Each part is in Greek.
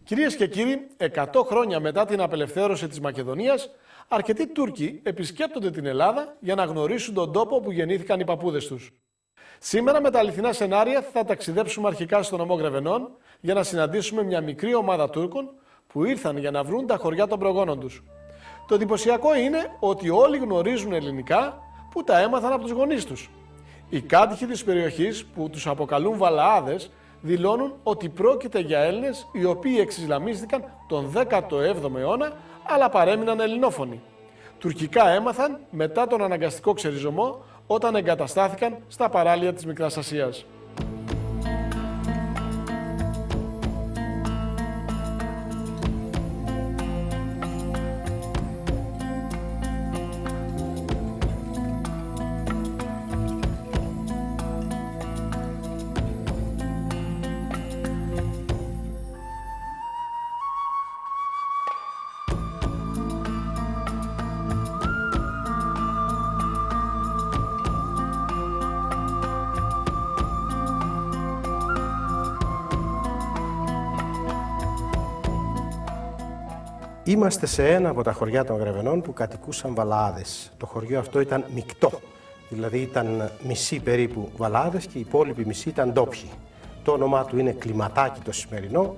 Κυρίες και κύριοι, 100 χρόνια μετά την απελευθέρωση της Μακεδονίας, αρκετοί Τούρκοι επισκέπτονται την Ελλάδα για να γνωρίσουν τον τόπο που γεννήθηκαν οι παππούδες τους. Σήμερα με τα αληθινά σενάρια θα ταξιδέψουμε αρχικά στο νομό Γρεβενών για να συναντήσουμε μια μικρή ομάδα Τούρκων που ήρθαν για να βρουν τα χωριά των προγόνων τους. Το εντυπωσιακό είναι ότι όλοι γνωρίζουν ελληνικά που τα έμαθαν από τους γονείς τους. Οι κάτοικοι της περιοχής που τους αποκαλούν Βαλαάδες δηλώνουν ότι πρόκειται για Έλληνες οι οποίοι εξισλαμίστηκαν τον 17ο αιώνα αλλά παρέμειναν ελληνόφωνοι. Τουρκικά έμαθαν μετά τον αναγκαστικό ξεριζωμό όταν εγκαταστάθηκαν στα παράλια της Μικράς Ασίας. Είμαστε σε ένα από τα χωριά των Γρεβενών που κατοικούσαν Βαλαάδες. Το χωριό αυτό ήταν μεικτό, δηλαδή ήταν μισή περίπου Βαλαάδες και η υπόλοιπη μισή ήταν ντόπιοι. Το όνομά του είναι Κλιματάκι το σημερινό,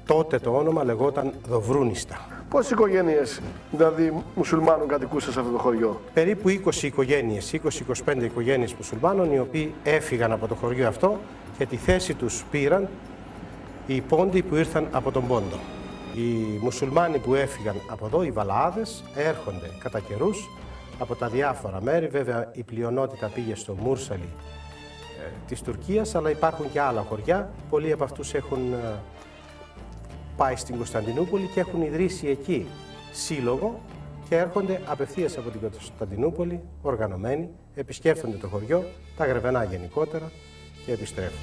τότε το όνομα λεγόταν Δοβρούνιστα. Πόσες οικογένειες, δηλαδή μουσουλμάνων, κατοικούσαν σε αυτό το χωριό? Περίπου 20 οικογένειες, 20-25 οικογένειες μουσουλμάνων, οι οποίοι έφυγαν από το χωριό αυτό και τη θέση τους πήραν οι Πόντοι που ήρθαν από τον Πόντο. Οι μουσουλμάνοι που έφυγαν από εδώ, οι Βαλαάδες, έρχονται κατά καιρούς από τα διάφορα μέρη. Βέβαια η πλειονότητα πήγε στο Μούρσαλι της Τουρκίας, αλλά υπάρχουν και άλλα χωριά. Πολλοί από αυτούς έχουν πάει στην Κωνσταντινούπολη και έχουν ιδρύσει εκεί σύλλογο και έρχονται απευθείας από την Κωνσταντινούπολη, οργανωμένοι, επισκέφτονται το χωριό, τα Γρεβενά γενικότερα και επιστρέφουν.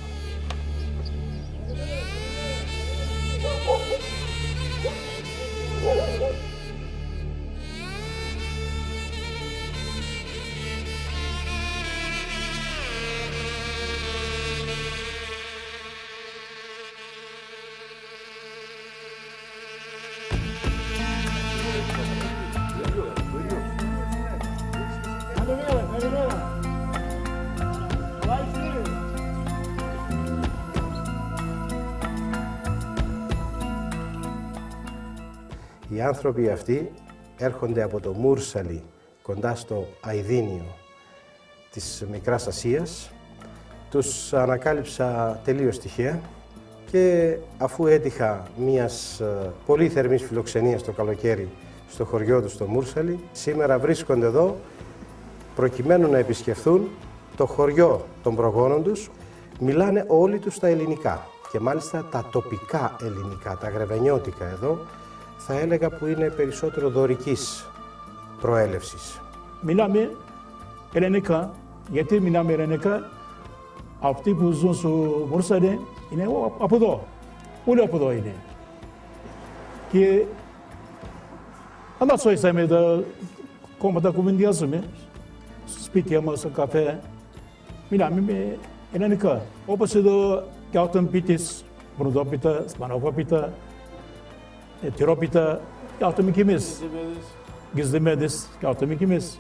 Οι άνθρωποι αυτοί έρχονται από το Μούρσαλι, κοντά στο Αηδίνιο της Μικράς Ασίας. Τους ανακάλυψα τελείως τυχαία και αφού έτυχα μιας πολύ θερμής φιλοξενίας το καλοκαίρι στο χωριό τους στο Μούρσαλι, σήμερα βρίσκονται εδώ προκειμένου να επισκεφθούν το χωριό των προγόνων τους. Μιλάνε όλοι τους τα ελληνικά και μάλιστα τα τοπικά ελληνικά, τα γρεβενιώτικα εδώ, θα έλεγα που είναι περισσότερο δωρικής προέλευσης. Μιλάμε ελληνικά, γιατί μιλάμε ελληνικά, αυτοί που ζουν στο Μούρσαλι είναι από εδώ, όλοι από εδώ είναι. Και αναψώησαμε τα κόμματα κουβεντιάζουμε, σπίτια μας, στο καφέ, μιλάμε με ελληνικά. Όπως εδώ καύτων-πίτης, βροντόπιτα, σπανόβαπιτα, τυρόπιτα, καύτουμε κι εμείς. Γυζδεμέδες, καύτουμε κι εμείς.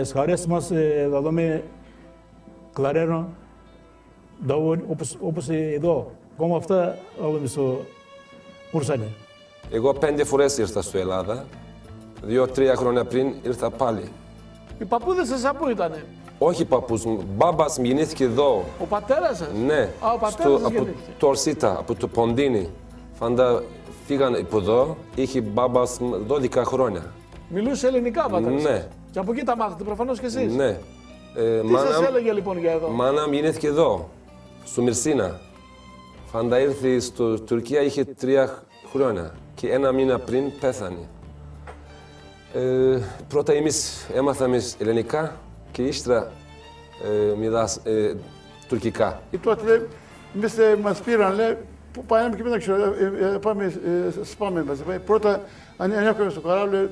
Σχαρές μας θα δούμε κλαρέρο, νταούρ, όπως εδώ. Ακόμα αυτά θα δούμε στο Μούρσαλι. Εγώ 5 φορές ήρθα στην Ελλάδα. 2-3 χρόνια πριν ήρθα πάλι. Οι παππούδες σας από πού ήτανε? Όχι παππούς μου, μπάμπας μου γεννήθηκε εδώ. Ο πατέρας σας? Ναι, Α, ο πατέρας σας από γεννήθηκε. το Ορσίτα, από το Ποντίνι. Φάντα φύγαν από εδώ, είχε μπάμπας μου 12 χρόνια. Μιλούσε ελληνικά ο πατέρας σας? Ναι. Και από εκεί τα μάθατε προφανώς κι εσείς? Ναι. Τι σας έλεγε λοιπόν για εδώ? Μάνα μου γεννήθηκε εδώ, στο Μυρσίνα. Φάντα ήρθε στο Τουρκία, είχε 3 χρόνια και 1 μήνα πριν πέθανε. Πρώτα εμείς έμαθαμε ελληνικά και ύστερα τουρκικά. Και τότε εμείς μας πήραν, λέει, που πάμε και μετά ξέρω, πάμε μας. Πρώτα ανέβηκαμε στο καράβι,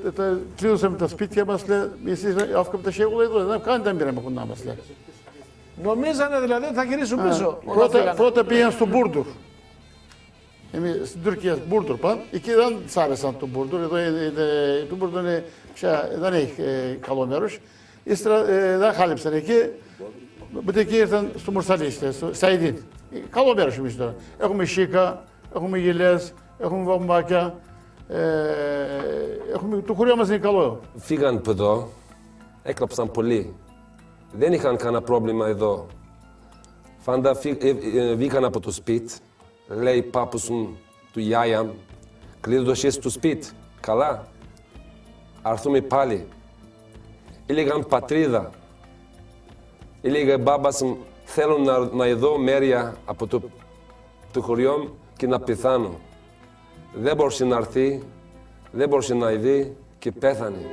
κλείδωσαμε τα σπίτια μας, λέει, εσείς άφηκαμε τα σέγουλα εδώ, δεν καν δεν πήραμε κοντά μας, λέει. Νομίζανε δηλαδή ότι θα γυρίσουν πίσω. Πρώτα πήγαν στον Μπούρντουφ. Εμείς στην Τουρκία, Μπούρντουρ πάνε, εκεί δεν της άρεσαν το Μπούρντουρ, το Μπούρντουρ δεν έχει καλό μέρος. Ύστερα δεν χάλεψαν εκεί, μετά εκεί ήρθαν στο Μουρσαλί, στο Σαϊδίν. Καλό μέρος εμείς τώρα. Έχουμε σίκα, έχουμε γυλές, έχουμε βαμβάκια, το χωριό μας είναι καλό. Φύγαν από εδώ, έκλαψαν πολύ. Δεν είχαν κανένα πρόβλημα εδώ. Πάντα βγήκαν από το σπίτι, λέει πάπους του γιάγια, κλείδωσε στο σπίτι, καλά, έρθουμε πάλι. Έλεγαν πατρίδα, έλεγε μπάμπας μου, θέλω να δω μέρια από το χωριό και να πεθάνω. Δεν μπορούσε να έρθει, δεν μπορούσε να δει και πέθανε.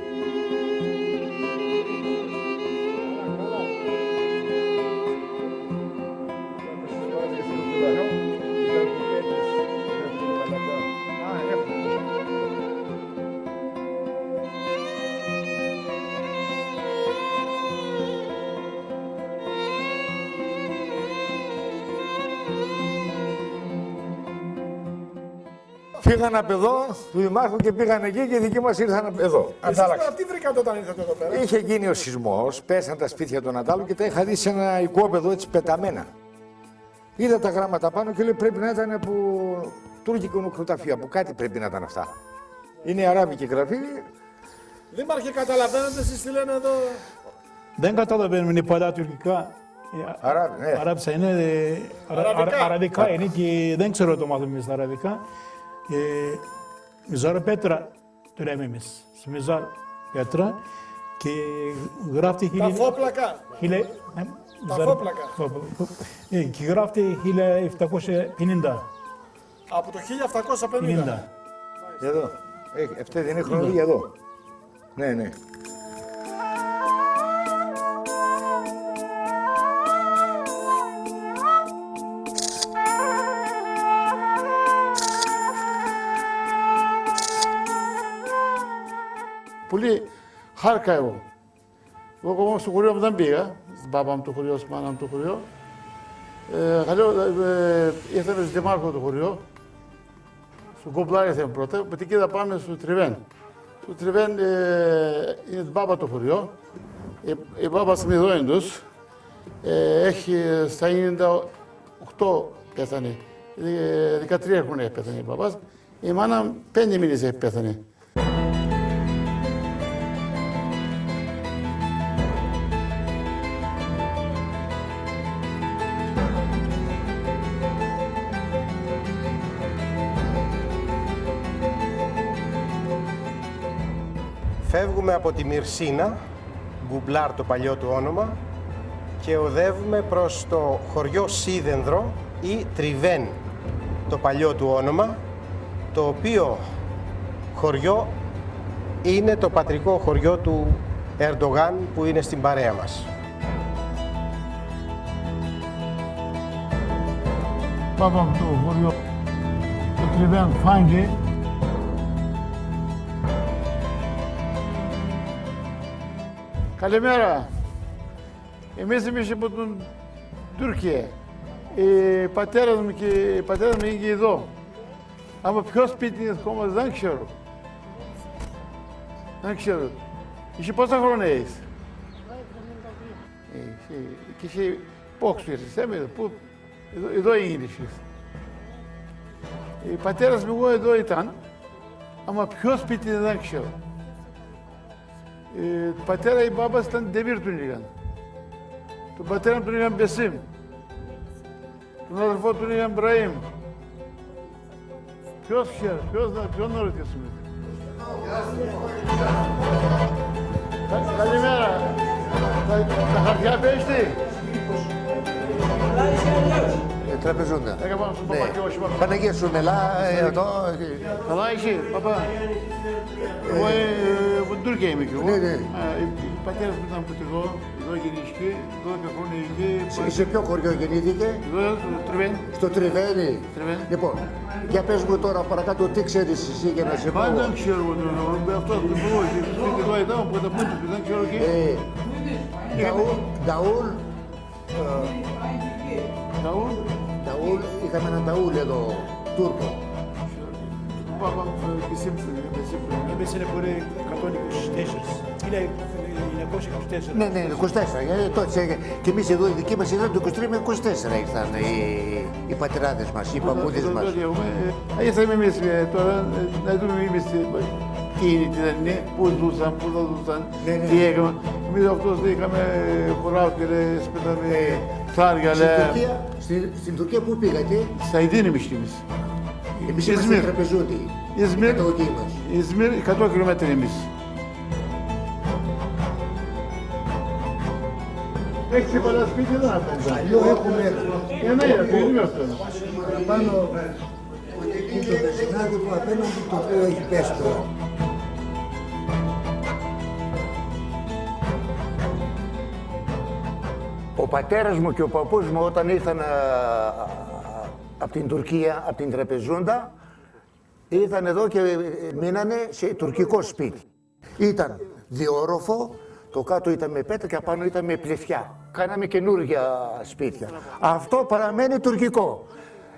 Φύγαν από εδώ, του Δημάρχου και πήγαν εκεί και οι δικοί μας ήρθαν εδώ. Αντάλλαξαν. Τι βρήκατε όταν ήρθατε εδώ πέρα? Είχε γίνει ο σεισμός, πέσαν τα σπίτια των αντάλλων και τα είχα δει σε ένα οικόπεδο έτσι πεταμένα. Είδα τα γράμματα πάνω και λέω πρέπει να ήταν από τουρκικό νεκροταφείο, από κάτι πρέπει να ήταν αυτά. Είναι αράβικη γραφή. Δήμαρχε, καταλαβαίνετε εσείς τι λένε εδώ? Δεν καταλαβαίνουμε, είναι πολλά τουρκικά. Ναι. Αράβισα είναι, αραβικά είναι και δεν ξέρω το μάθουμε στα αραβικά. Μιζάρα Πέτρα το λέμε εμείς. Μιζάρα Πέτρα και γράφει... Τα φόπλακα. Τα φόπλακα. Και γράφει 1750. Από το 1750. Εδώ. Αυτή δεν είναι χρονολογία εδώ. Ναι, ναι. Πολύ χάρηκα εγώ. Εγώ όμως στο χωριό μου δεν πήγα, στην μπάμπα μου το χωριό, στην μάνα μου το χωριό. Ήρθαμε στο Δημάρχο το χωριό, στο Κομπλάρι ήρθαμε πρώτα, μετά εκεί θα πάμε στο Τριβέν. Στο Τριβέν είναι την μπάμπα το χωριό, η μπάμπα στην Ιδόιντος, έχει στα 98 πέθανε, 13 χρόνια πέθανε η μπάμπας, η μάνα 5 μήνες έχει πέθανε. Φεύγουμε από τη Μυρσίνα, Γκουμπλάρ το παλιό του όνομα, και οδεύουμε προς το χωριό Σίδενδρο ή Τριβέν το παλιό του όνομα, το οποίο χωριό είναι το πατρικό χωριό του Ερντογάν που είναι στην παρέα μας. Πάμε το χωριό, το Τριβέν φάγγε. Καλημέρα. Εμείς από την Τουρκία. Η πατέρα μου είναι εδώ. Από ποιο σπίτι είναι ακόμα δεν ξέρω. Δεν ξέρω. Είσαι πόσα χρόνια έχεις? Και εσύ πώς ήρθες, εδώ γίνεσαι. Η πατέρας μου εδώ ήταν, αλλά ποιο σπίτι δεν ξέρω. Το πατέρα η μπάμπας ήταν Ντεμίρ του λίγαν. Τον πατέρα του λίγαν Μπεσίμ. Τον αδερφό του λίγαν Μπραήμ. Ποιος ξέρει, ποιον να ρωτήσουμε. Καλημέρα. Τα χαρτιά πέστε. Τραπεζούντα. Έκανα στον παπά και όχι παπά. Παναγία σου μελά, εδώ. Καλά είσαι, παπά. Εγώ από την Τουρκία είμαι κι εγώ. Ναι, ναι. Η πατέρας μου ήταν από εδώ γεννήθηκε, 12 χρόνια εκεί. Σε ποιο χωριό γεννήθηκε? Εδώ, στο Τριβέν. Στο Τριβένι. Τριβέν. Λοιπόν, για πες μου τώρα παρακάτω τι ξέρεις εσύ για να σε πω. Πάντα δεν ξέρω εγώ τον όνομα, αυτό το πω, σπίτι εδώ ήταν, που ήταν πούντος, δεν ξέρω εκεί. Νταούλ. Ταούλ. Νταούλ, είχαμε έναν Νταούλ εδώ, Τούρκο. Εμείς είναι πολύ 124. Είναι 1924. Ναι, 24. Τότε και εμείς εδώ οι δικοί μας ήταν το 23 με 24 ήρθαν οι πατεράδες μας, οι παππούδες μας. Ήρθαμε εμείς τώρα να δούμε εμείς εκείνοι τι δεν είναι, πού ζούσαν, πού δεν ζούσαν, τι έκαναν. Εμείς αυτός είχαμε χωράφια, σπέταμε ψάρια. Στην Τουρκία πού πήγατε? Στα Ιδίνη εμείς. Εμείς είμαστε τραπεζούντοι. Ισμύρ, 100 χιλιόμετρα εμείς. Έχεις πολλά σπίτια εδώ να πέντε. Αλλιώ έχουμε Ναι, είναι αυτό. παραπάνω ότι το βεζινάδι που απέναντι το οποίο έχει πέσει τώρα. Ο πατέρας μου και ο παππούς μου όταν ήρθαν από την Τουρκία, από την Τραπεζούντα, ήρθαν εδώ και μείνανε σε τουρκικό σπίτι. Ήταν διόροφο, το κάτω ήταν με πέτρα και απάνω ήταν με πληθιά. Κάναμε καινούργια σπίτια. Αυτό παραμένει τουρκικό.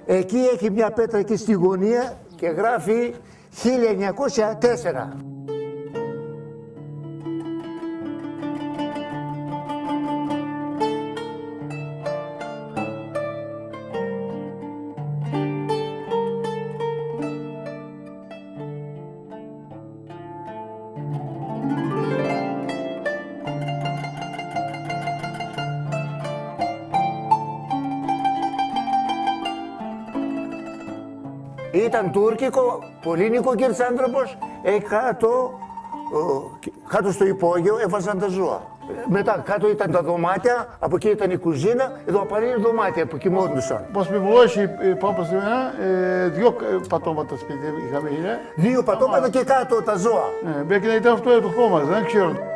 Εκεί έχει μια πέτρα εκεί στη γωνία και γράφει 1904. Ήταν τουρκικό, πολύ νοικοκύρης άνθρωπος, κάτω στο υπόγειο έβαζαν τα ζώα. Μετά κάτω ήταν τα δωμάτια, από εκεί ήταν η κουζίνα, εδώ απαλή είναι δωμάτια που κοιμόντουσαν. Πως με βολώσει πάνω σε μένα, δυο πατώματα σπίτι είχαμε είναι. Δύο πατώματα και κάτω τα ζώα. Μπήκε να ήταν αυτό το χώμα, δεν ξέρω.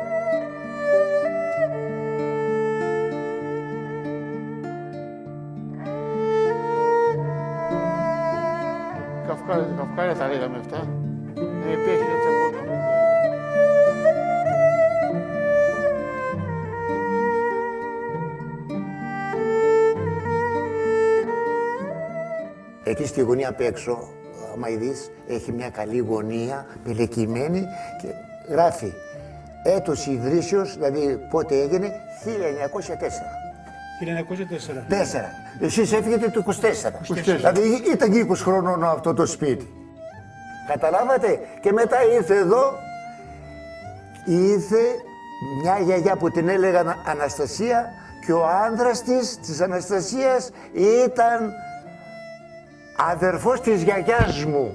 Καυκάρια τα λέγαμε αυτά. Υπήρχε έτσι από το. Εκεί στη γωνία απ' έξω, άμα δεις, έχει μια καλή γωνία, πελεκυμένη και γράφει έτος ιδρύσεως, δηλαδή πότε έγινε, 1904. 1904. 4. Εσείς έφυγετε το 24. Δηλαδή ήταν 20 χρονών αυτό το σπίτι. Καταλάβατε, και μετά ήρθε εδώ, ήρθε μια γιαγιά που την έλεγαν Αναστασία και ο άνδρας της Αναστασίας ήταν αδερφός της γιαγιάς μου.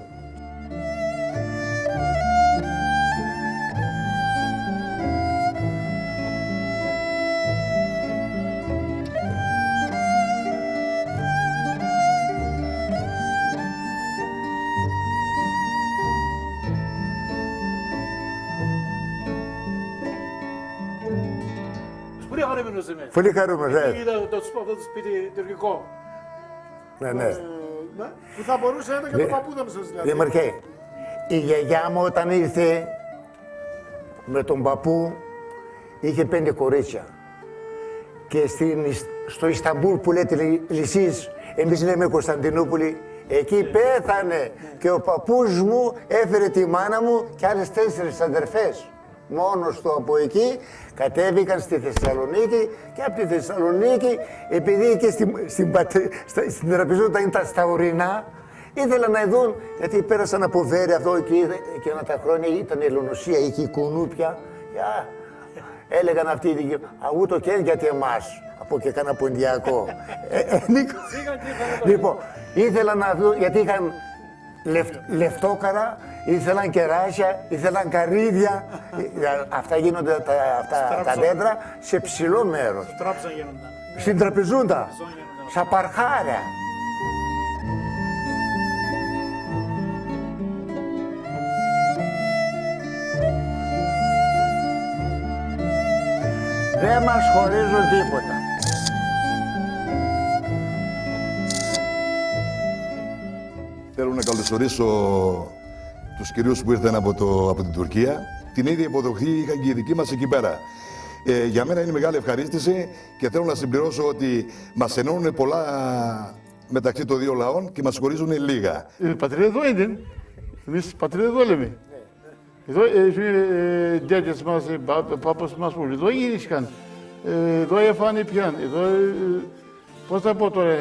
Πολύ χαρούμενος είμαι. Πολύ χαρούμενος, Είδα αυτό το σπίτι τουρκικό. Ναι. Που θα μπορούσε να ήταν και το παππούδα μας δηλαδή. Δήμαρχε, η γιαγιά μου όταν ήρθε με τον παππού είχε 5 κορίτσια. Και στο Ισταμπούλ που λέτε Λυσής, εμείς λέμε Κωνσταντινούπολη, εκεί πέθανε και ο παππούς μου έφερε τη μάνα μου και άλλες 4 αδερφές. Μόνος του από εκεί κατέβηκαν στη Θεσσαλονίκη και από τη Θεσσαλονίκη, επειδή εκεί στην Τραπεζούντα ήταν στα ορεινά, ήθελαν να δουν, γιατί πέρασαν από Βέρεια αυτό εκεί και ένα τα χρόνια ήταν η Ελλονοσία, εκεί η Κουνούπια. Έλεγαν αυτοί οι δικοί, ούτω και γιατί εμάς, από και κάνα ποντιακό. Λοιπόν, ήθελαν να δουν, γιατί είχαν λεφτόκαρα, ήθελαν κεράσια, ήθελαν καρύδια. Αυτά γίνονται τα δέντρα σε ψηλό μέρος. Τράπεζα γίνονταν. Στην Τραπεζούντα, στα παρχάρια. Δεν μας χωρίζουν τίποτα. Θέλω να καλωσορίσω τους κυρίους που ήρθαν από την Τουρκία. Την ίδια υποδοχή είχαν και οι δικοί μας εκεί πέρα. Για μένα είναι μεγάλη ευχαρίστηση και θέλω να συμπληρώσω ότι μας ενώνουν πολλά μεταξύ των δύο λαών και μας χωρίζουν λίγα. Η πατρίδα εδώ είναι. Εμείς πατρίδα εδώ λέμε. Εδώ οι δέντες μας, οι πάπος μας, όλοι εδώ γύρισκαν. Εδώ έφανε πιάν. Εδώ, πώς θα πω τώρα,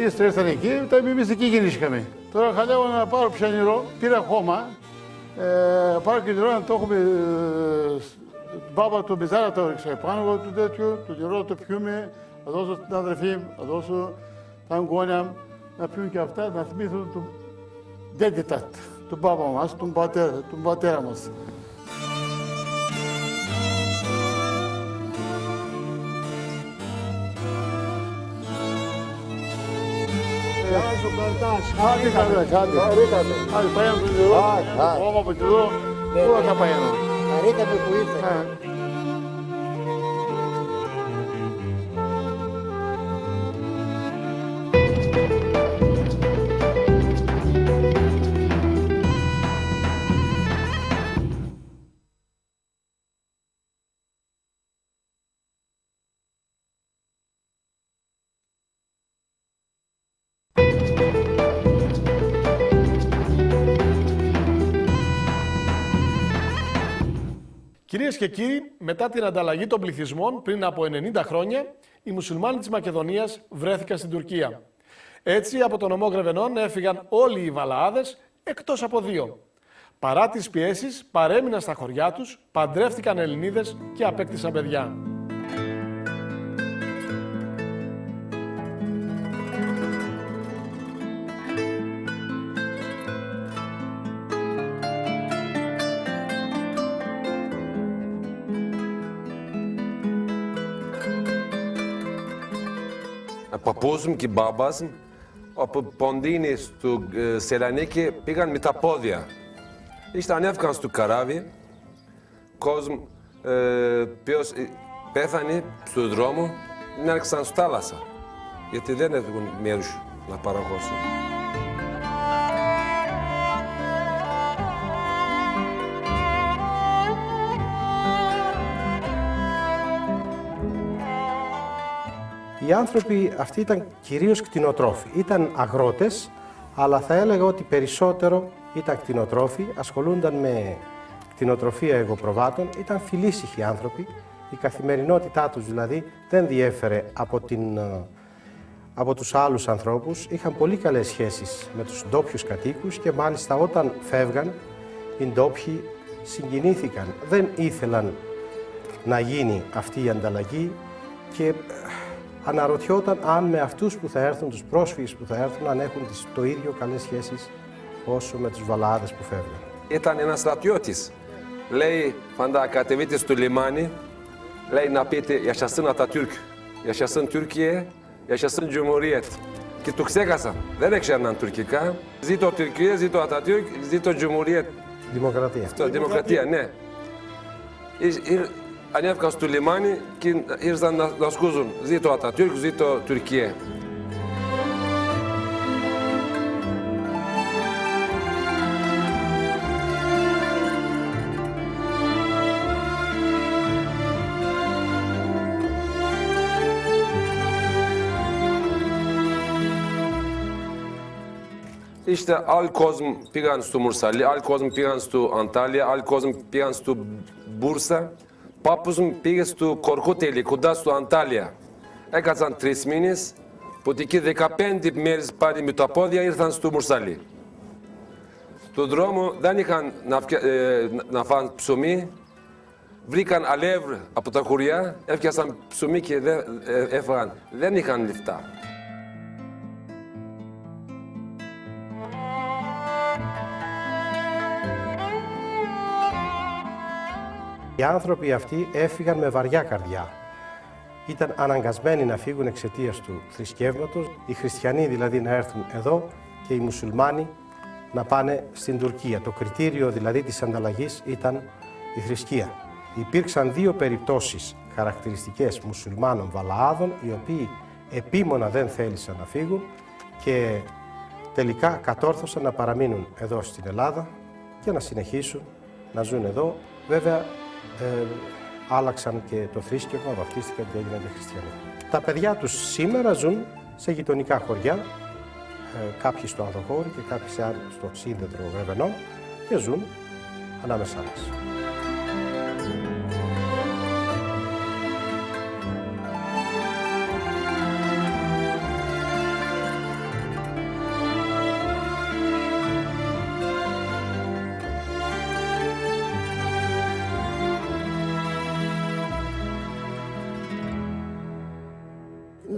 ύστερα ήρθαν εκεί, εμείς εκεί γυρίσκαμε. Τώρα χαλεύω να πάρω πια νερό, πήρα χώμα, πάρω και νερό να το έχουμε, μπάμπα το μπεζάρα το έριξα επάνω του τέτοιου, το νερό το πιούμε, θα δώσω στην αδερφή μου, θα δώσω τα εγγόνια μου, να πιούν και αυτά, να θυμήθουν τον δέντετα, τον μπάμπα μας, τον πατέρα μας. Άντε, πάει να τον νερό, χώμα από εδώ, όλα θα πάει εδώ. Χαρήκαμε που ήρθε. Κυρίες και κύριοι, μετά την ανταλλαγή των πληθυσμών πριν από 90 χρόνια, οι μουσουλμάνοι της Μακεδονίας βρέθηκαν στην Τουρκία. Έτσι, από τον νομό Γρεβενών έφυγαν όλοι οι Βαλαάδες, εκτός από 2. Παρά τις πιέσεις, παρέμειναν στα χωριά τους, παντρεύτηκαν Ελληνίδες και απέκτησαν παιδιά. Παππούς μου και μπάμπας μου, από Ποντίνη στο Σελανίκη πήγαν με τα πόδια. Ανέβηκαν στο καράβι, κόσμο ποιος πέθανε στον δρόμο, άρχισαν στη θάλασσα. Γιατί δεν έχουν μέρους να παραχώσουν. Οι άνθρωποι αυτοί ήταν κυρίως κτηνοτρόφοι. Ήταν αγρότες, αλλά θα έλεγα ότι περισσότερο ήταν κτηνοτρόφοι, ασχολούνταν με κτηνοτροφία εγωπροβάτων, ήταν φιλήσυχοι άνθρωποι. Η καθημερινότητά τους δηλαδή δεν διέφερε από τους άλλους ανθρώπους. Είχαν πολύ καλές σχέσεις με τους ντόπιους κατοίκους και μάλιστα όταν φεύγαν οι ντόπιοι συγκινήθηκαν. Δεν ήθελαν να γίνει αυτή η ανταλλαγή και αναρωτιόταν αν με αυτούς που θα έρθουν, τους πρόσφυγες που θα έρθουν, αν έχουν το ίδιο καλές σχέσεις όσο με τους Βαλαάδες που φεύγαν. Ήταν ένας στρατιώτης. Λέει, πάντα κατεβείτε στο λιμάνι, λέει να πείτε «Yaşasın Atatürk», «Yaşasın Türkiye», «Yaşasın Cumhuriyet». Και το ξέχασαν. Δεν έξερναν τουρκικά. Ζήτω Τουρκία, ζήτω Ατατürk, ζήτω Cumhuriyet. Δημοκρατία. Αυτό, δημοκρατία, ναι. Ανέβηκαν στο λιμάνι και ήρθαν να σκούζουν «Ζήτω Ατατürk», «Ζήτω Τουρκία». İşte al kozm πήγαν στο Μουρσαλί, al kozm πήγαν στο Αντάλια, al kozm πήγαν στο Μπούρσα. Πάππους μου πήγε στο Κορκούτελι, κοντά στο Αντάλια. Έκατσαν 3 μήνες, που εκεί 15 μέρες πάλι με τα πόδια ήρθαν στο Μουρσαλί. Στον δρόμο δεν είχαν να φάνε ψωμί, βρήκαν αλεύρ από τα χωριά, έφτιασαν ψωμί και έφαγαν. Δεν είχαν λεφτά. Οι άνθρωποι αυτοί έφυγαν με βαριά καρδιά. Ήταν αναγκασμένοι να φύγουν εξαιτίας του θρησκεύματος, οι χριστιανοί δηλαδή να έρθουν εδώ και οι μουσουλμάνοι να πάνε στην Τουρκία. Το κριτήριο δηλαδή της ανταλλαγής ήταν η θρησκεία. Υπήρξαν 2 περιπτώσεις χαρακτηριστικές μουσουλμάνων Βαλαάδων, οι οποίοι επίμονα δεν θέλησαν να φύγουν και τελικά κατόρθωσαν να παραμείνουν εδώ στην Ελλάδα και να συνεχίσουν να ζουν εδώ. Βέβαια, άλλαξαν και το θρήσκευμα, βαπτίστηκαν και έγιναν και χριστιανοί. Τα παιδιά τους σήμερα ζουν σε γειτονικά χωριά, κάποιοι στο Ανθοχώρι και κάποιοι άλλοι στο σύνδετρο Γρεβενών και ζουν ανάμεσά μας.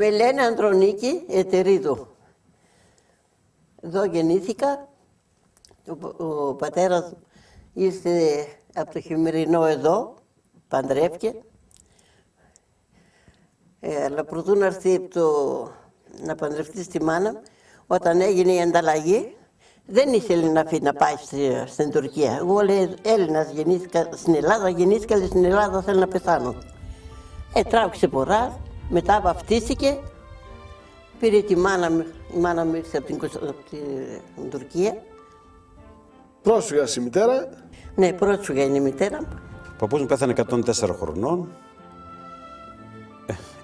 Με λένε Ανδρονίκη Ετερίδου. Εδώ γεννήθηκα. Ο πατέρας ήρθε από το Χειμερινό εδώ, παντρεύκε. Αλλά προτού να έρθει να παντρευτεί στη μάνα, όταν έγινε η ανταλλαγή, δεν ήθελε να πάει στην Τουρκία. Εγώ λέει Έλληνας γεννήθηκα στην Ελλάδα, γεννήθηκα, αλλά στην Ελλάδα θέλω να πεθάνω. Τράβηξε πορά. Μετά βαφτίστηκε, πήρε τη μάνα μου, η μάνα μου ήρθε από την Τουρκία. Πρόσφυγας η μητέρα. Ναι, πρόσφυγα είναι η μητέρα μου. Ο παππούς μου πέθανε 104 χρονών.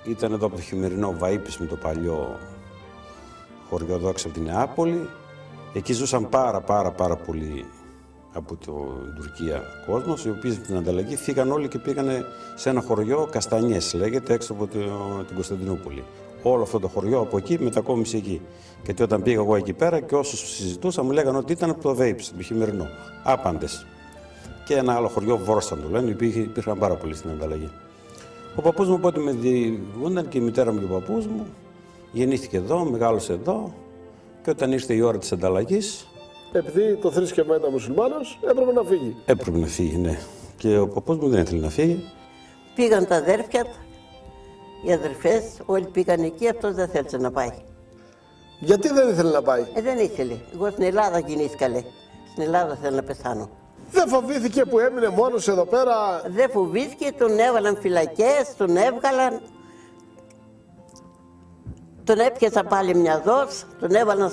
Ήταν εδώ από το Χειμερινό Βαΐπης με το παλιό χωριό εδώ έξω από την Νεάπολη. Εκεί ζούσαν πάρα πολύ από την Τουρκία κόσμος, οι οποίοι στην ανταλλαγή φύγαν όλοι και πήγανε σε ένα χωριό, Καστανιές λέγεται, έξω από την Κωνσταντινούπολη. Όλο αυτό το χωριό από εκεί μετακόμισε εκεί. Γιατί όταν πήγα εγώ εκεί πέρα και όσους συζητούσα μου λέγανε ότι ήταν από το Βέιψ, το Χειμερινό. Άπαντες. Και ένα άλλο χωριό, Βόρσταν το λένε, υπήρχαν πάρα πολλοί στην ανταλλαγή. Ο παππούς μου πότε με διηγούνταν και η μητέρα μου και ο παππούς μου γεννήθηκε εδώ, μεγάλωσε εδώ και όταν ήρθε η ώρα της ανταλλαγής. Επειδή το θρήσκευμα ήταν μουσουλμάνος, έπρεπε να φύγει. Έπρεπε να φύγει, ναι. Και ο παππούς μου δεν ήθελε να φύγει. Πήγαν τα αδέρφια, οι αδερφές, όλοι πήγαν εκεί, αυτός δεν θέλησε να πάει. Γιατί δεν ήθελε να πάει? Δεν ήθελε. Εγώ στην Ελλάδα γεννήθηκα, λέει. Στην Ελλάδα θέλω να πεθάνω. Δεν φοβήθηκε που έμεινε μόνος εδώ πέρα? Δεν φοβήθηκε, τον έβαλαν φυλακές, τον έβγαλαν. Τον έπιασαν πάλι μια δόση, τον έβαλαν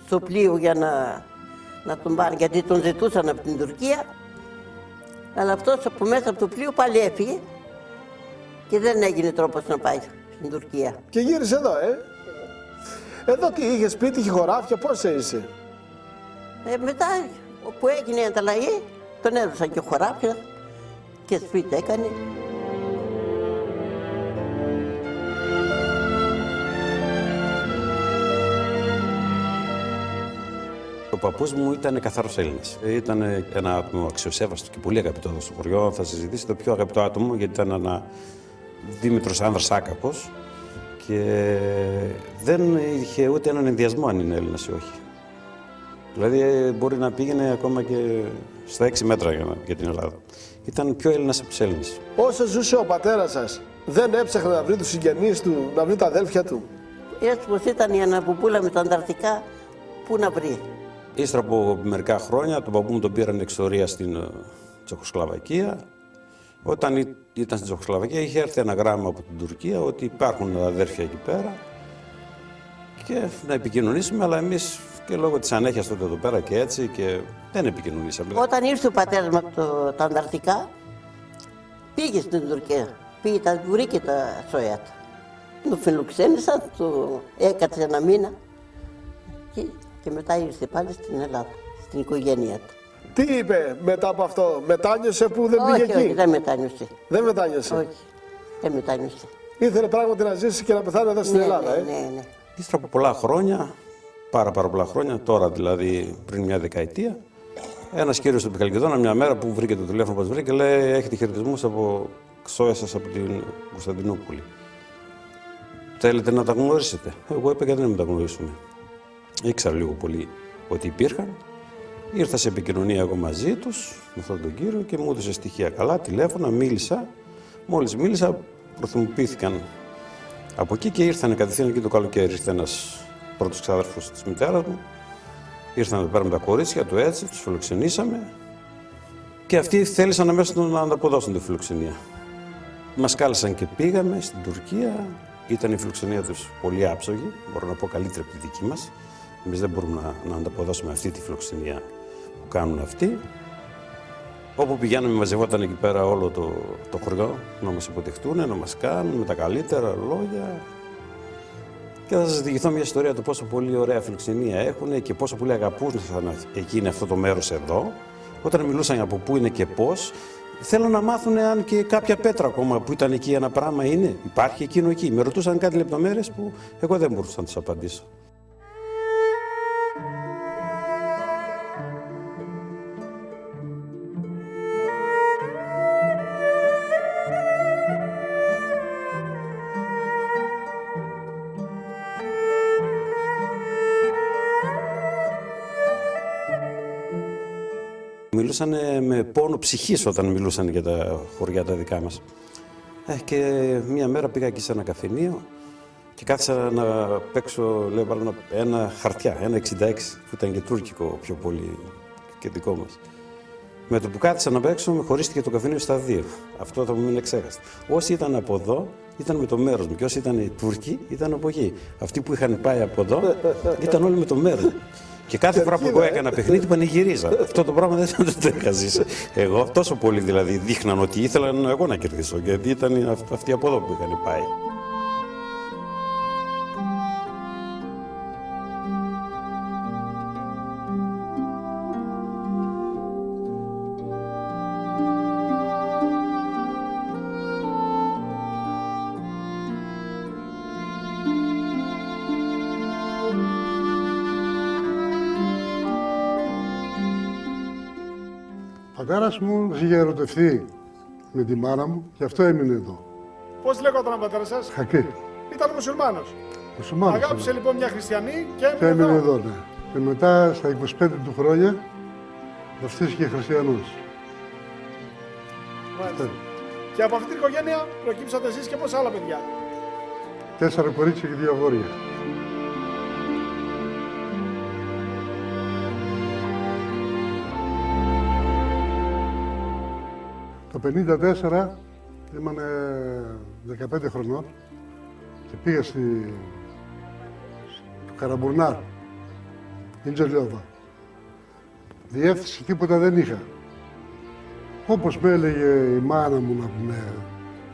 στο πλοίο για να τον πάνε, γιατί τον ζητούσαν από την Τουρκία. Αλλά αυτός από μέσα από το πλοίο πάλι έφυγε και δεν έγινε τρόπος να πάει στην Τουρκία. Και γύρισε εδώ, Εδώ τι είχε σπίτι, είχε χωράφια, πώς είσαι? Μετά που έγινε η ανταλλαγή, τον έδωσαν και χωράφια και σπίτι έκανε. Ο παππούς μου ήταν καθαρός Έλληνας. Ήταν ένα άτομο αξιοσέβαστο και πολύ αγαπητό εδώ στο χωριό. Θα συζητήσει το πιο αγαπητό άτομο, γιατί ήταν ένα Δήμητρος άνδρας άκαπος και δεν είχε ούτε έναν ενδιασμό αν είναι Έλληνας ή όχι. Δηλαδή μπορεί να πήγαινε ακόμα και στα 6 μέτρα για την Ελλάδα. Ήταν πιο Έλληνας από τους Έλληνες. Όσο ζούσε ο πατέρας σας, δεν έψαχνε να βρει τους συγγενείς του, να βρει τα αδέλφια του? Έτσι πως ήταν η Αναπουπούλα με τα Ανταρκτικά, πού να βρει. Ύστερα από μερικά χρόνια, τον παππού μου τον πήραν εξορία στην Τσεχοσλαβακία. Όταν ήταν στην Τσεχοσλαβακία, είχε έρθει ένα γράμμα από την Τουρκία ότι υπάρχουν αδέρφια εκεί πέρα και να επικοινωνήσουμε, αλλά εμείς και λόγω της ανέχειας τότε εδώ πέρα και έτσι και δεν επικοινωνήσαμε. Όταν ήρθε ο πατέρας μου από τα Ανταρκτικά, πήγε στην Τουρκία. Πήγε, τα βρήκε τα σώια του. Του φιλοξένησαν, του έκατσε ένα μήνα και μετά ήρθε πάλι στην Ελλάδα, στην οικογένεια του. Τι είπε μετά από αυτό, μετάνιωσε που δεν πήγε εκεί? Όχι, δεν μετάνιωσε. Δεν μετάνιωσε? Όχι, δεν μετάνιωσε. Ήθελε πράγματι να ζήσει και να πεθάνει εδώ στην Ελλάδα, Ναι. Ύστερα από πολλά χρόνια, πάρα πολλά χρόνια, τώρα δηλαδή πριν μια δεκαετία, ένας κύριος του Πικαλκιδόνα μια μέρα που βρήκε το τηλέφωνο που βρήκε, λέει: έχετε χαιρετισμούς από ξόια σας από την Κωνσταντινούπολη. Θέλετε να τα γνωρίσετε? Εγώ είπα: γιατί να μην τα γνωρίσουμε. Ήξερα λίγο πολύ ότι υπήρχαν. Ήρθα σε επικοινωνία εγώ μαζί τους, με αυτόν τον κύριο και μου έδωσε στοιχεία καλά, τηλέφωνα, μίλησα. Μόλις μίλησα, προθυμοποιήθηκαν από εκεί και ήρθαν κατευθείαν εκεί το καλοκαίρι. Ήρθε ένας πρώτος ξάδερφος της μητέρας μου. Ήρθαν εδώ πέρα με τα κορίτσια του έτσι, τους φιλοξενήσαμε και αυτοί θέλησαν αμέσως να ανταποδώσουν τη φιλοξενία. Μας κάλεσαν και πήγαμε στην Τουρκία. Ήταν η φιλοξενία τους πολύ άψογη, μπορώ να πω καλύτερη από τη δική μας. Εμείς δεν μπορούμε να ανταποδώσουμε αυτή τη φιλοξενία που κάνουν αυτοί. Όπου πηγαίναμε, μαζευόταν εκεί πέρα όλο το χωριό να μας υποδεχτούν, να μας κάνουν με τα καλύτερα λόγια. Και θα σας διηγηθώ μια ιστορία του πόσο πολύ ωραία φιλοξενία έχουν και πόσο πολύ αγαπούν εκείνη αυτό το μέρος εδώ. Όταν μιλούσαν για από πού είναι και πώς, θέλω να μάθουν αν και κάποια πέτρα ακόμα που ήταν εκεί ένα πράγμα είναι. Υπάρχει εκείνο εκεί. Με ρωτούσαν κάτι λεπτομέρειες που εγώ δεν μπορούσα να τους απαντήσω. Μιλούσαν με πόνο ψυχής όταν μιλούσαν για τα χωριά τα δικά μας. Και μία μέρα πήγα εκεί σε ένα καφενείο και κάθισα να παίξω, λέω, βάλω ένα χαρτιά, ένα 66, που ήταν και τουρκικό πιο πολύ και δικό μας. Με το που κάθισα να παίξω, με χωρίστηκε το καφενείο στα δύο. Αυτό θα μου μείνει εξέχαστο. Όσοι ήταν από εδώ, ήταν με το μέρος μου και όσοι ήταν οι Τούρκοι, ήταν από εκεί. Αυτοί που είχαν πάει από εδώ, ήταν όλοι με το μέρος μου. Και κάθε φορά που εγώ έκανα παιχνίδι, πανηγυρίζα. Αυτό το πράγμα δεν το είχα ζήσει. Εγώ τόσο πολύ δηλαδή δείχναν ότι ήθελαν εγώ να κερδίσω, γιατί ήταν αυτοί από εδώ που είχαν πάει. Ο πατέρας μου είχε ερωτευτεί με τη μάνα μου και αυτό έμεινε εδώ. Πώς λέγονταν ο πατέρας σας? Χακί. Ήταν μουσουλμάνος. Μουσουλμάνος. Αγάπησε λοιπόν μια χριστιανή και Και έμεινε εδώ, ναι. Και μετά στα 25 του χρόνια βαφτίστηκε χριστιανός. Μάλιστα. Και από αυτή την οικογένεια προκύψατε εσείς και πόσα άλλα παιδιά? 4 κορίτσια και 2 αγόρια. Το 1954 ήμουν 15 χρονών και πήγα στο Καραμπουρνάρ, Ιντζελιώβα. Διεύθυνση τίποτα δεν είχα. Όπως με έλεγε η μάνα μου, να πούμε,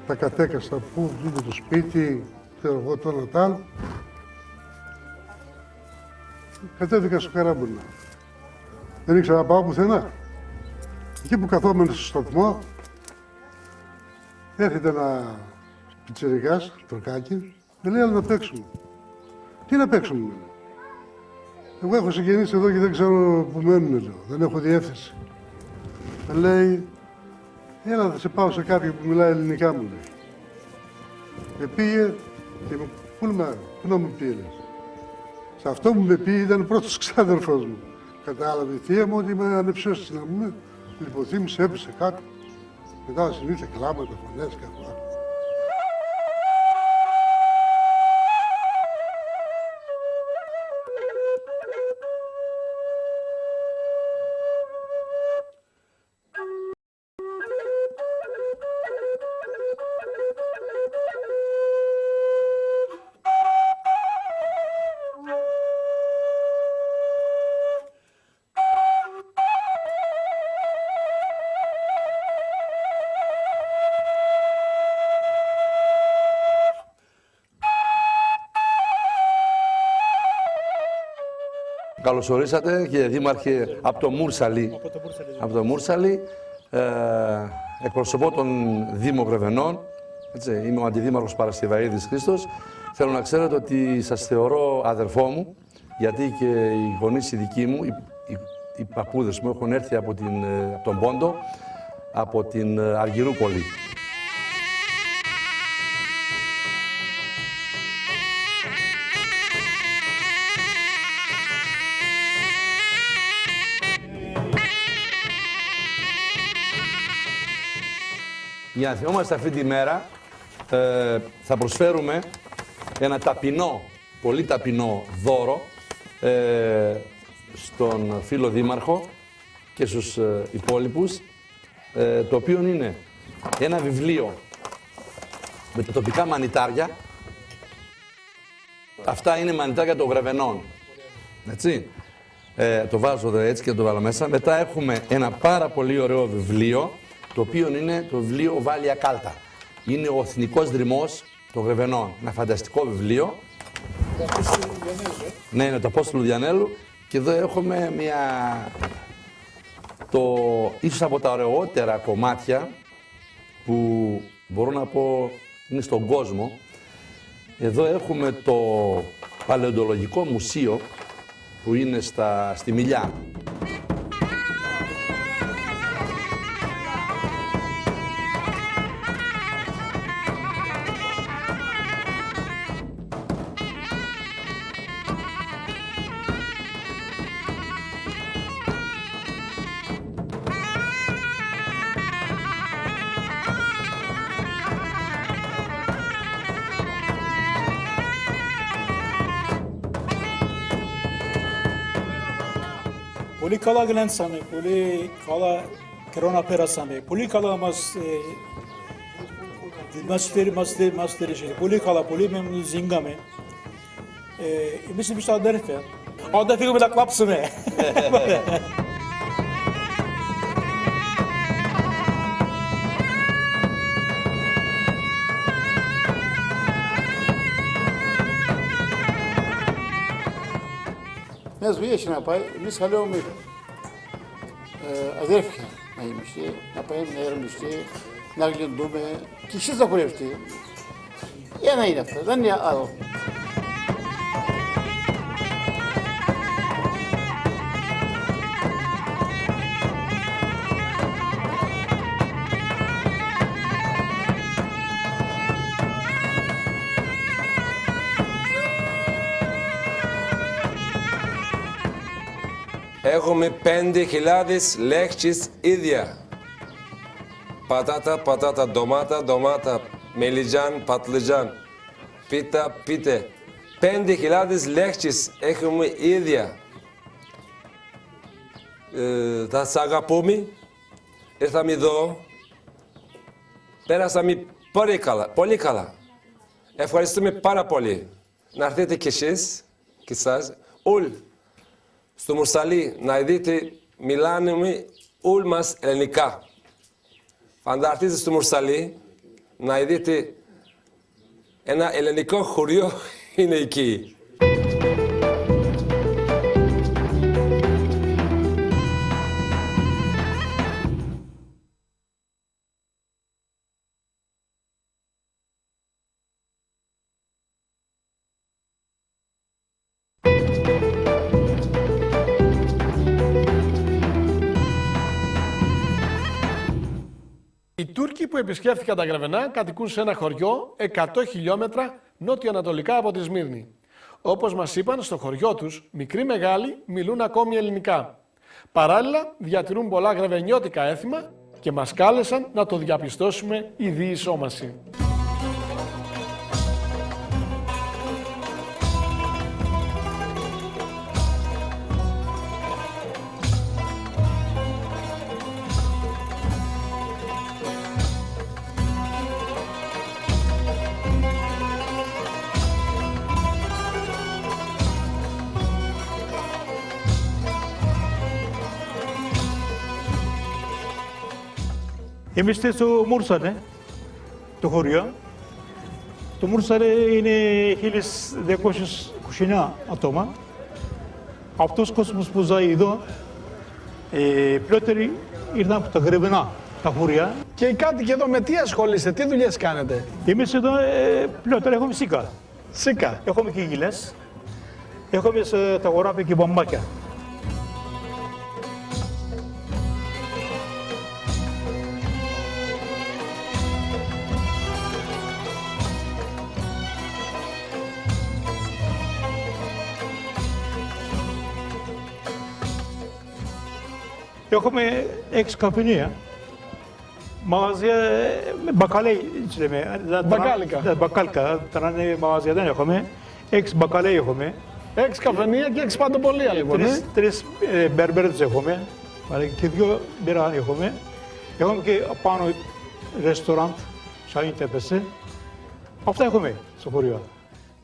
τα κατέκαστα που είναι το σπίτι, ξέρω εγώ το ένα τ' άλλο. Κατέβηκα στο Καραμπουρνάρ. Δεν ήξερα να πάω πουθενά. Εκεί που καθόμουν στο σταθμό, έρχεται ένα πιτσιρικάς, τουρκάκι, με λέει, αλλά να παίξουμε. Τι να παίξουμε, λέει. Εγώ έχω συγγενείς εδώ και δεν ξέρω που μένουν, λέω. Δεν έχω διεύθυνση. Με λέει, έλα θα σε πάω σε κάποιον που μιλάει ελληνικά, μου λέει. Με πήγε και μου, πού να μου πήγε, λες. Σε αυτό που με πήγε ήταν ο πρώτος ξάδερφος μου. Κατάλαβε η θεία μου ότι είμαι ανεψιώστη, να πούμε. Λιποθύμησε, έπεσε κάτω. Μετά συνήθω κλάματα, φωνές και αυτά. Καλώς ορίσατε, κύριε Δήμαρχε, από το Μούρσαλι. Από το Μούρσαλι. Εκπροσωπώ τον Δήμο Γρεβενών. Είμαι ο Αντιδήμαρχος Παρασκευαίδης Χρήστος. Θέλω να ξέρετε ότι σας θεωρώ αδερφό μου, γιατί και οι γονείς οι δικοί μου, οι παππούδες μου, έχουν έρθει από τον Πόντο, από την Αργυρούπολη. Για να θυμόμαστε αυτή τη μέρα, θα προσφέρουμε ένα ταπεινό, πολύ ταπεινό δώρο στον φίλο Δήμαρχο και στους υπόλοιπους, το οποίο είναι ένα βιβλίο με τα τοπικά μανιτάρια. Αυτά είναι μανιτάρια των Γρεβενών. Έτσι. Το βάζω εδώ έτσι και το βάλω μέσα. Μετά έχουμε ένα πάρα πολύ ωραίο βιβλίο, το οποίο είναι το βιβλίο Βάλια Κάλτα. Είναι ο Εθνικός Δρυμός των Γρεβενών. Ένα φανταστικό βιβλίο. Ναι, είναι το Απόστολο Διανέλου και εδώ έχουμε ίσως από τα ωραιότερα κομμάτια που μπορώ να πω είναι στον κόσμο. Εδώ έχουμε το Παλαιοντολογικό Μουσείο που είναι στη Μιλιά. Πολύ καλά γλένσαμε, πολύ καλά χρόνο πέρασαμε, πολύ καλά μας στήριξε, πολύ καλά, πολύ memnun ζήγαμε. Εμείς αδέρφια. Όταν φύγουμε να κλάψουμε. Μια ζωή έχει να πάει, εμείς θα λέμε αδέρφια να είμαστε, να πάμε να ερμηστεί, να γλυντούμε και εσείς να κουρευτεί. Ένα είναι αυτό, δεν είναι άλλο. Έχουμε 5.000 λέξεις ίδια. Πατάτα, ντομάτα, μελιτζάν, πατλιτζάν, πίτε. 5.000 λέξεις έχουμε ίδια. Θα σας αγαπούμε. Ήρθαμε εδώ. Πέρασαμε πολύ καλά. Ευχαριστούμε πάρα πολύ. Να έρθετε κι εσείς, κι εσάς, όλοι. Στο Μουρσαλί, να δείτε, μιλάμε όλοι μας ελληνικά. Αν έρθετε στο Μουρσαλί, να δείτε ένα ελληνικό χωριό είναι εκεί. Οι Τούρκοι που επισκέφθηκαν τα Γρεβενά κατοικούν σε ένα χωριό 100 χιλιόμετρα νότιο-ανατολικά από τη Σμύρνη. Όπως μας είπαν, στο χωριό τους, μικροί μεγάλοι μιλούν ακόμη ελληνικά. Παράλληλα, διατηρούν πολλά γρεβενιώτικα έθιμα και μας κάλεσαν να το διαπιστώσουμε η διεισόμαση. Είμαστε στο Μουρσαλέ, το χωριό. Το Μουρσαλέ είναι 1.229 άτομα. Αυτός ο κόσμος που ζάει εδώ, πλότεροι ήρθαν από τα Γρεβενά, τα χωριά. Και οι κάτοικοι εδώ με τι ασχολείστε, τι δουλειές κάνετε? Εμείς εδώ πλότεροι έχουμε σίκα. Σίκα. Έχουμε και γυλές. Έχουμε τα χωράφια και μπαμπάκια. Έχουμε 6 καφενεία, μαγαζιά, μπακαλέι λέμε. Μπακάλικα. Μπακάλικα, μαγαζιά δεν έχουμε. 6 μπακαλέι έχουμε. 6 καφενεία και 6 παντοπολία λοιπόν. 3 μπερμπέρες έχουμε και 2 μπύρα έχουμε. Έχουμε και πάνω ρεστοράντ, Şahin Tepesi. Αυτά έχουμε στο χωριό.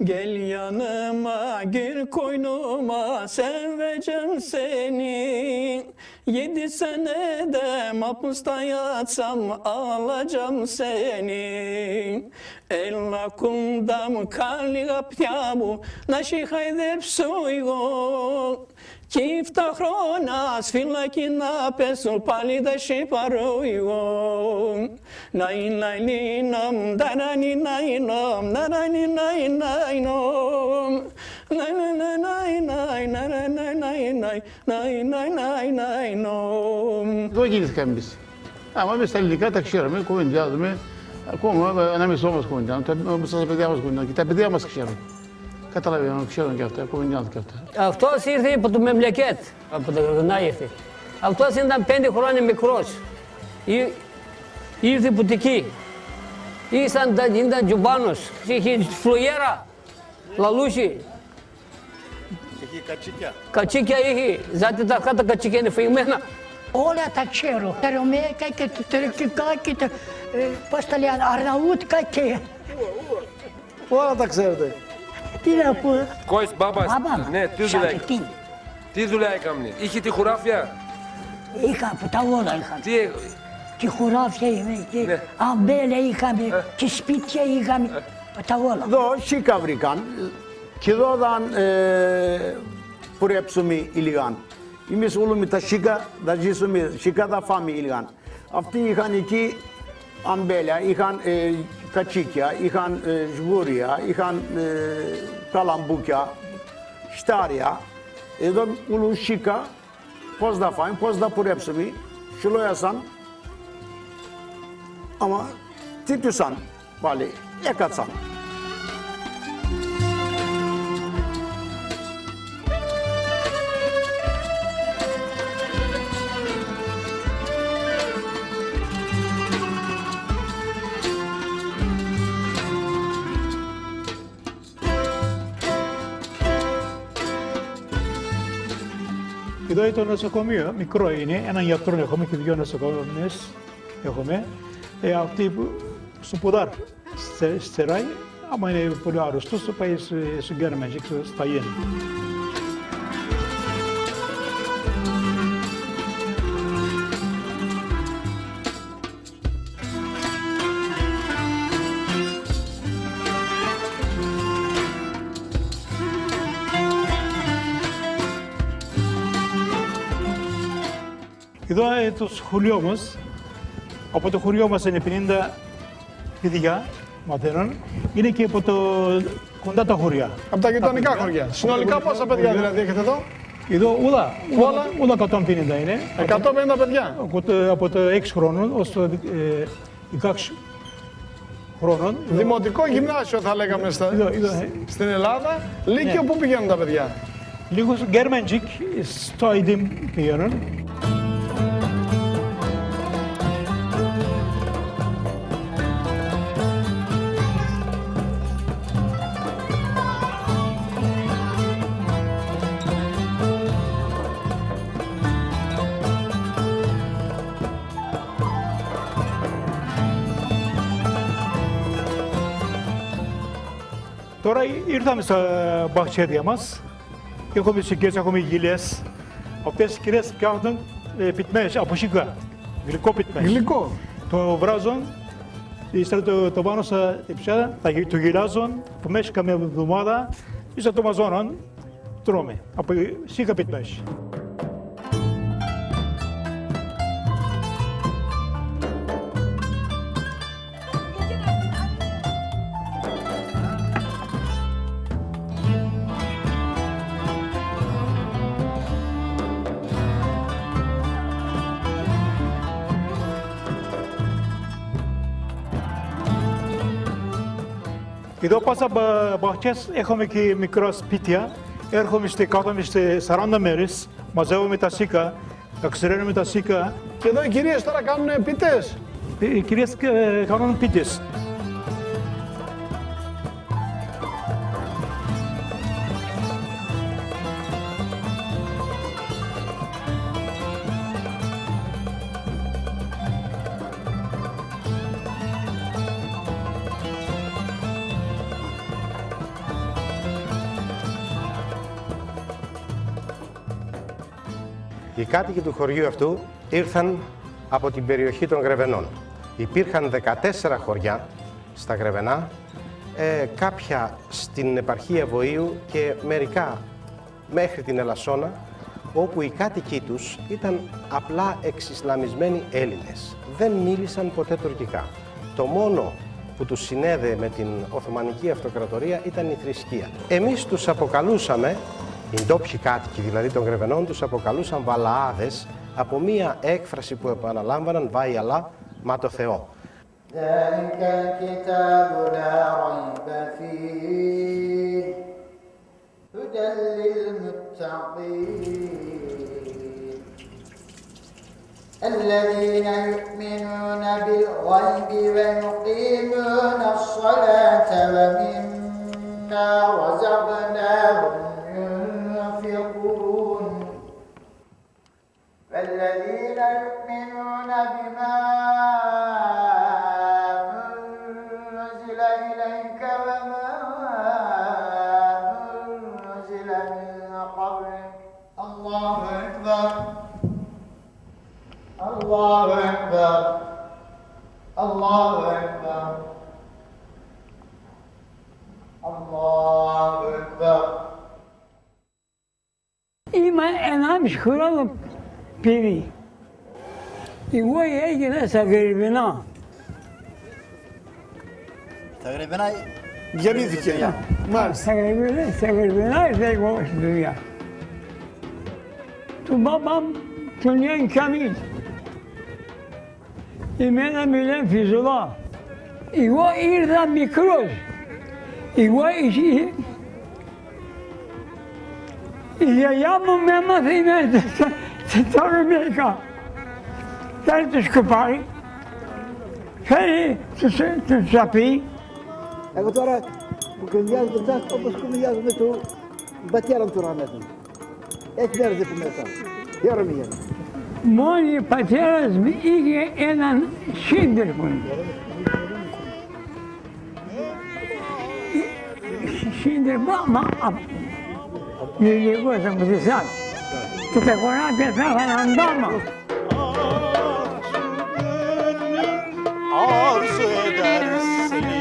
Gel yanıma gir koynuma seveceğim seni. 7 senede mahpusta yatsam alacağım seni. Ella kundam kali gaptiamu nashi haydep suigo. Kifta χρώνα σφυλάκι να πέσω πάλι τα σιπαρώ εγώ. Ναϊ ναϊ νιναμ, δαρανι ναϊ νομ, δαρανι ναϊ ναϊ νομ. Ναϊ ναϊ ναϊ ναϊ, ναϊ ναϊ ναϊ, ναϊ ναϊ ναϊ νομ. Εδώ γεννήθηκαν εμείς. Άμα εμείς τα ελληνικά τα ξέρουμε, κουβεντιάζουμε, ακόμα ανάμεσό μας κουβεντιάζουμε, όπως τα παιδιά μας κουβεντιάζουμε και τα παιδιά μας ξέρουν. Καταλαβαίνω, ξέρουν και αυτά, κουβεντιάζουν και αυτά. Αυτός ήρθε από το Μεμλεκέτ, από τα Γρονά ήρθε. Αυτός ήταν 5 χρόνια μικρός. Ήρθε από εκεί. Ήταν τζουμπάνος, είχε φλογέρα, λαλούσε. Έχει κατσίκια. Κατσίκια είχε, ζάτε τα χάτα κατσίκια είναι φυγμένα. Όλα τα ξέρω. Τα ρωμαϊκά και τα τουρκικά και τα, πώς τα λένε, αρναούτικα και... Όλα τα ξέρετε. Τι να πω. Κόης μπάμπας, Μπάμπα, ναι, τι δουλειά έκανε. Τι δουλειά έκανε, είχε τη χωράφια. Είχα από τα όλα είχαμε. Τι Και χωράφια είχαμε, και αμπέλια είχαμε, και σπίτια είχαμε, από τα όλα. Εδώ σίκα βρήκαν και εδώ ήταν πορέψουμε ήλιγαν. Εμείς όλοι με τα σίκα θα ζήσουμε, σίκα θα φάμε ήλιγαν. Αυτοί είχαν εκεί αμπέλια, είχαν κατσίκια, είχαν σγούρια, είχαν καλαμπούκια, στάρια. Εδώ όλοι σίκα, πώς θα φάμε, πώς θα πορέψουμε, σιλόιασαν. Ama titüsan pali ekatsan. Εδώ είναι το νοσοκομείο, μικρό είναι, έναν γιατρό έχουμε και 2 νοσοκομείες έχουμε. Αυτοί που στο ποδάρ στεράει, άμα είναι πολύ άρρωστος, θα πάει στο Γκέρμεντζικ, στα Ιέν. Εδώ είναι το σχολείο μας. Από το χωριό μας είναι 50 παιδιά μαθαίνουν. Είναι και από το κοντά τα χωριά. Από τα γειτονικά χωριά. Συνολικά πόσα παιδιά δηλαδή έχετε εδώ? Εδώ όλα 150 είναι. 150 παιδιά. Από το 6 χρόνων ως το 16 χρόνων. Δημοτικό γυμνάσιο θα λέγαμε στην Ελλάδα. Λύκειο πού πηγαίνουν τα παιδιά? Λίγο στο Γκέρμεντζικ, στο Αϊντίμ πηγαίνουν. Τώρα ήρθαμε στα μπαχτσέδια μας. Έχουμε σικές, έχουμε γυλές. Αυτές οι κυρίες φτιάχνουν πιτμές από σίκα. Γλυκό πιτμές. Γλυκό. Το βράζουν, ύστερα το πάνω στα πιάτα, το γυλάζουν, που μέσα καμία εβδομάδα, ύστερα το μαζώνουν, τρώμε. Από σίκα πιτμές. Εδώ πάσα μπαχτσές έχουμε και μικρά σπίτια. Έρχομαι κάθομαι 40 μέρες, μαζεύουμε τα σίκα, αξιραίνουμε τα σίκα. Και εδώ οι κυρίες τώρα κάνουν πίτες. Οι κυρίες κάνουν πίτες. Οι κάτοικοι του χωριού αυτού ήρθαν από την περιοχή των Γρεβενών. Υπήρχαν 14 χωριά στα Γρεβενά, κάποια στην επαρχία Βοήου και μερικά μέχρι την Ελασσόνα, όπου οι κάτοικοι τους ήταν απλά εξισλαμισμένοι Έλληνες. Δεν μίλησαν ποτέ τουρκικά. Το μόνο που τους συνέδεε με την Οθωμανική Αυτοκρατορία ήταν η θρησκεία. Εμείς τους αποκαλούσαμε, οι ντόπιοι κάτοικοι δηλαδή των Γρεβενών, τους αποκαλούσαν Βαλαάδες, από μία έκφραση που επαναλάμβαναν «Βάι Αλλά, μα το Θεό». ذلك الكتاب لا ريب فيه هدى للمتقين الذين يؤمنون بالغيب ويقيمون الصلاة ومما رزقناهم ينفقون والذين يؤمنون بما أنزل إليك وما أنزل من قبلك الله أكبر الله أكبر الله أكبر الله أكبر. Има една мишхурала пиви. Εγώ έγινα στα Γρεβενά. Τα Γρεβενά γεννήθηκε. Στα Γρεβενά ήρθα εγώ στη δουλειά. Του μπαμπάμ τον λένε Καμίλ. Εμένα με λένε Φιζολά. Εγώ ήρθα μικρός. Εγώ η γιαγιά μου με έμαθε στα Ρωμαϊκά. Φέρει το σκουπάρι, φέρει το σαπί. Εγώ τώρα που κουνιάζω το τσάκ όπως κουνιάζουμε το πατέρα του Ραμέτου. Έτσι μέρες που μετά. Χαίρομαι για να. Μόνοι ο πατέρας μου είχε έναν σύντροφο. Σύντροφο, μα λιγός από τη ΣΑΚ. Και τα κοράκια θα είχαν αντάμα. Arzu eder seni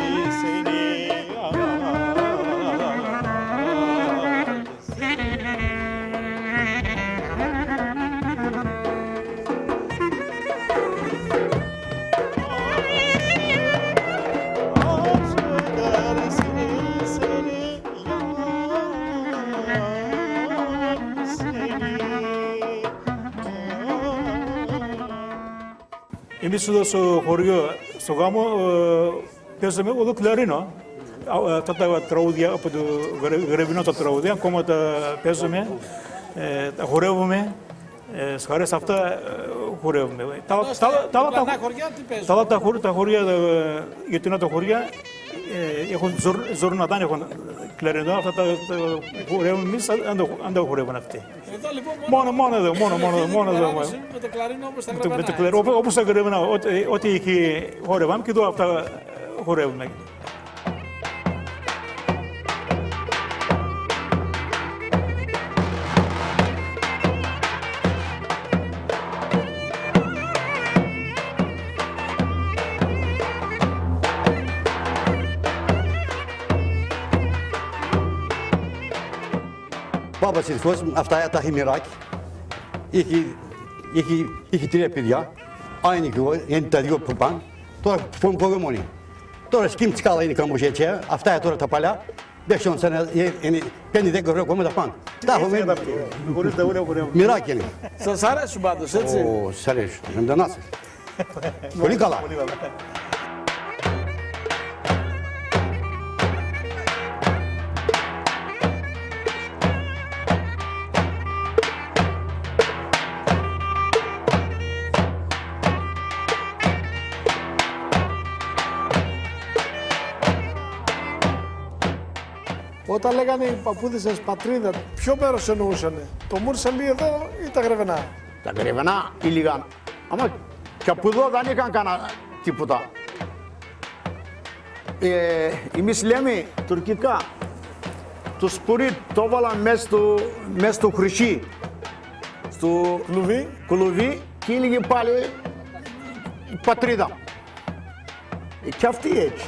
Εμείς εδώ στο χωριό, στο γάμο, παίζαμε όλο κλαρίνο. Αυτά τα τραγούδια από το Γρεβενό, τα τραγούδια, ακόμα τα παίζουμε, τα χορεύουμε. Στις χαρές αυτά χορεύουμε. Τα χωριά, γιατί είναι τα χωριά, έχουν ζορνατάν, έχουν κλαρινό, αυτά τα χορεύουμε εμείς, αν τα χορεύουν αυτοί. Μόνο εδώ. Με το κλαρίνο όπως τα Γρεβενά. Με το κλαρίνο, όπως τα Γρεβενά, ό,τι εκεί χορεύαμε και εδώ αυτά χορεύουμε. Πάπας ήρθος, αυτά τα χειμεράκι. Είχε 3 παιδιά. Aynı ki o, yani τα δυο που πάνε. Τώρα πογεμόνι. Τώρα σκύμ τσικάλα είναι καμποσέτσια. Αυτά τώρα τα παλιά. Δεν ξέρω σαν 5-10 ευρώ ακόμα τα πάνε. Τα έχουμε. Μοιράκι είναι. Σας αρέσουν πάντως, έτσι. Σας αρέσουν. Εντονάσαι. Πολύ καλά. Όταν λέγανε οι παππούδες σας πατρίδα, ποιο μέρος εννοούσανε, το Μούρσαλι εδώ ή τα Γρεβενά? Τα Γρεβενά ήλιγαν. Άμα και από εδώ δεν είχαν κανένα τίποτα. Εμείς λέμε τουρκικά. Το σπουρί το έβαλαν μέσα στο χρυσί. στο κλουβί και έλεγε πάλι η πατρίδα. Και αυτή έτσι.